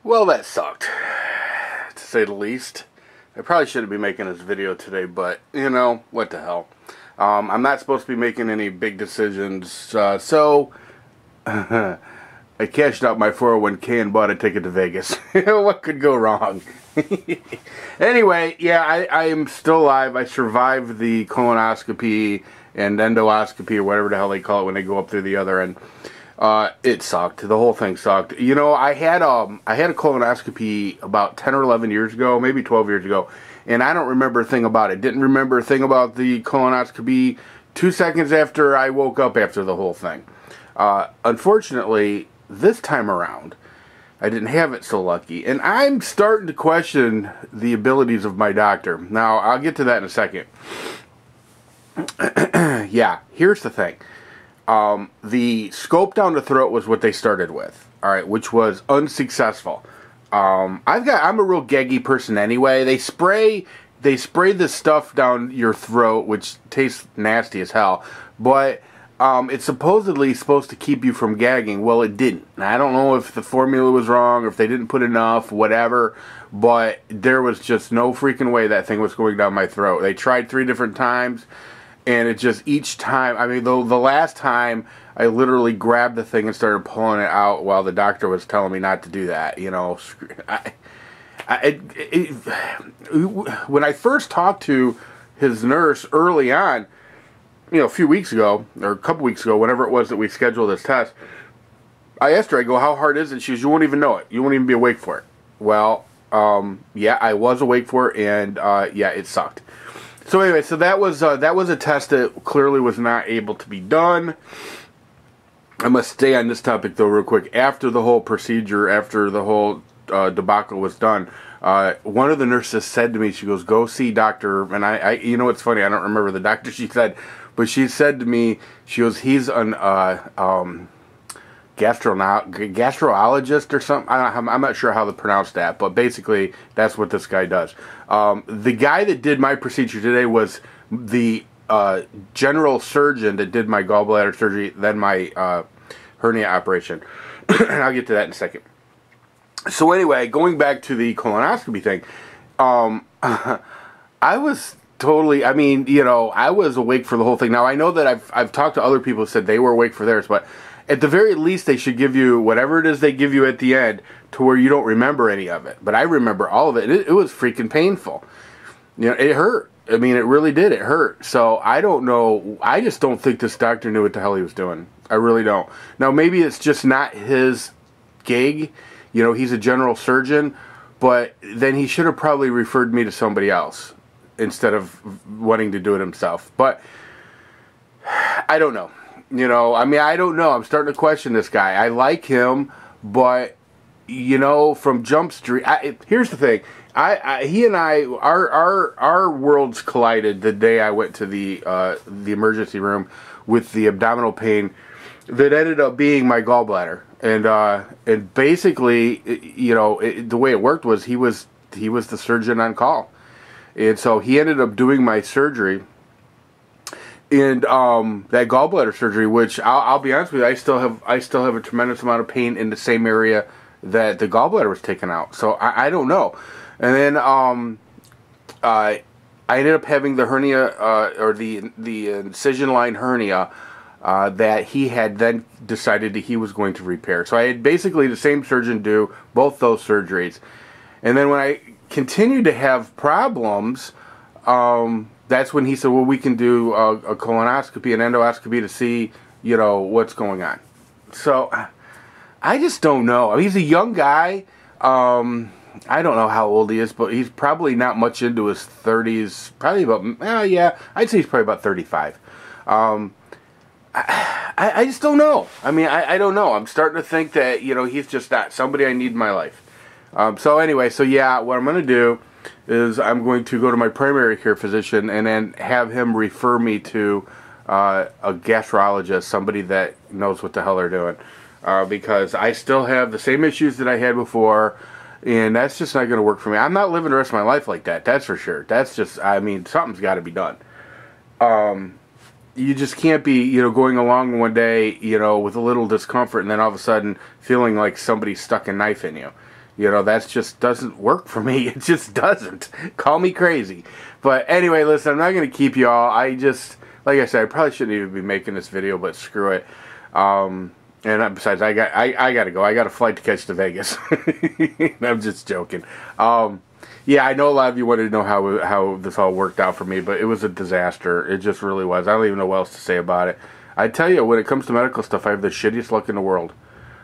Well, that sucked, to say the least. I probably shouldn't be making this video today, but, you know, what the hell. I'm not supposed to be making any big decisions, so I cashed out my 401k and bought a ticket to Vegas. What could go wrong? Anyway, yeah, I am still alive. I survived the colonoscopy and endoscopy, or whatever the hell they call it when they go up through the other end. It sucked. The whole thing sucked. You know, I had a colonoscopy about 10 or 11 years ago, maybe 12 years ago, and I don't remember a thing about it. Didn't remember a thing about the colonoscopy 2 seconds after I woke up after the whole thing. Unfortunately, this time around, I didn't have it so lucky, and I'm starting to question the abilities of my doctor. Now, I'll get to that in a second. Yeah, here's the thing. The scope down the throat was what they started with, all right, which was unsuccessful. I'm a real gaggy person anyway. They spray this stuff down your throat, which tastes nasty as hell, but it's supposedly supposed to keep you from gagging. Well, it didn't. I don't know if the formula was wrong or if they didn't put enough, whatever, but there was just no freaking way that thing was going down my throat. They tried 3 different times. And it just, each time, I mean, the last time, I literally grabbed the thing and started pulling it out while the doctor was telling me not to do that, you know. When I first talked to his nurse early on, you know, a few weeks ago, or a couple weeks ago, whenever it was that we scheduled this test, I asked her, I go, how hard is it? She goes, you won't even know it. You won't even be awake for it. Well, yeah, I was awake for it, and, yeah, it sucked. So anyway, so that was a test that clearly was not able to be done. I must stay on this topic though real quick. After the whole procedure, after the whole debacle was done, one of the nurses said to me, she goes, "Go see Doctor." And I you know what's funny? I don't remember the doctor she said, but she said to me, she goes, "He's an gastrologist or something." I'm not sure how to pronounce that, but basically that's what this guy does. The guy that did my procedure today was the general surgeon that did my gallbladder surgery, then my hernia operation. And I'll get to that in a second. So anyway, going back to the colonoscopy thing, I was totally, I mean, you know, I was awake for the whole thing. Now I know that I've talked to other people who said they were awake for theirs, but at the very least, they should give you whatever it is they give you at the end to where you don't remember any of it. But I remember all of it. It was freaking painful. You know, it hurt. I mean, it really did. It hurt. So I don't know. I just don't think this doctor knew what the hell he was doing. I really don't. Now, maybe it's just not his gig. You know, he's a general surgeon. But then he should have probably referred me to somebody else instead of wanting to do it himself. But I don't know. You know, I mean, I don't know. I'm starting to question this guy. I like him, but, you know, from Jump Street, here's the thing. He and I, our worlds collided the day I went to the emergency room with the abdominal pain that ended up being my gallbladder. And basically, you know, the way it worked was he was the surgeon on call. And so he ended up doing my surgery. And that gallbladder surgery, which I'll be honest with you, I still have a tremendous amount of pain in the same area that the gallbladder was taken out. So I don't know. And then I ended up having the hernia or the incision line hernia that he had then decided that he was going to repair. So I had basically the same surgeon do both those surgeries. And then when I continued to have problems, that's when he said, well, we can do a colonoscopy and endoscopy to see, you know, what's going on. So I just don't know. I mean, he's a young guy. I don't know how old he is, but he's probably not much into his 30s. Probably about, yeah, I'd say he's probably about 35. I just don't know. I mean, I don't know. I'm starting to think that, you know, he's just not somebody I need in my life. So anyway, so yeah, what I'm going to do is I'm going to go to my primary care physician and then have him refer me to a gastrologist, somebody that knows what the hell they're doing. Because I still have the same issues that I had before, and that's just not going to work for me. I'm not living the rest of my life like that, that's for sure. That's just, I mean, something's got to be done. You just can't be, you know, going along one day, you know, with a little discomfort and then all of a sudden feeling like somebody stuck a knife in you. You know, that's just doesn't work for me. It just doesn't. Call me crazy. But anyway, listen, I'm not going to keep you all. I just, like I said, I probably shouldn't even be making this video, but screw it. And besides, I got to go. I got a flight to catch to Vegas. I'm just joking. Yeah, I know a lot of you wanted to know how this all worked out for me, but it was a disaster. It just really was. I don't even know what else to say about it. I tell you, when it comes to medical stuff, I have the shittiest luck in the world.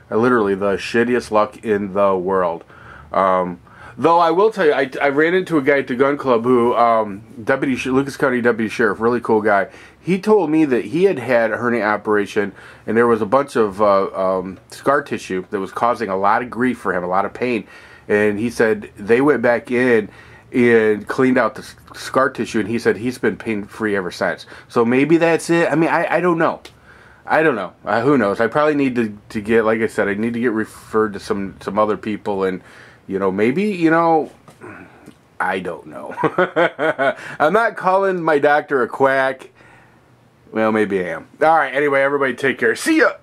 Literally the shittiest luck in the world. Though I will tell you, I ran into a guy at the gun club who, Lucas County Deputy Sheriff, really cool guy. He told me that he had a hernia operation, and there was a bunch of scar tissue that was causing a lot of grief for him, a lot of pain. And he said they went back in and cleaned out the scar tissue, and he said he's been pain-free ever since. So maybe that's it. I mean, I don't know. I don't know. Who knows? I probably need to get, like I said, I need to get referred to some other people, and, you know, maybe, you know, I don't know. I'm not calling my doctor a quack. Well, maybe I am. All right, anyway, everybody take care. See ya!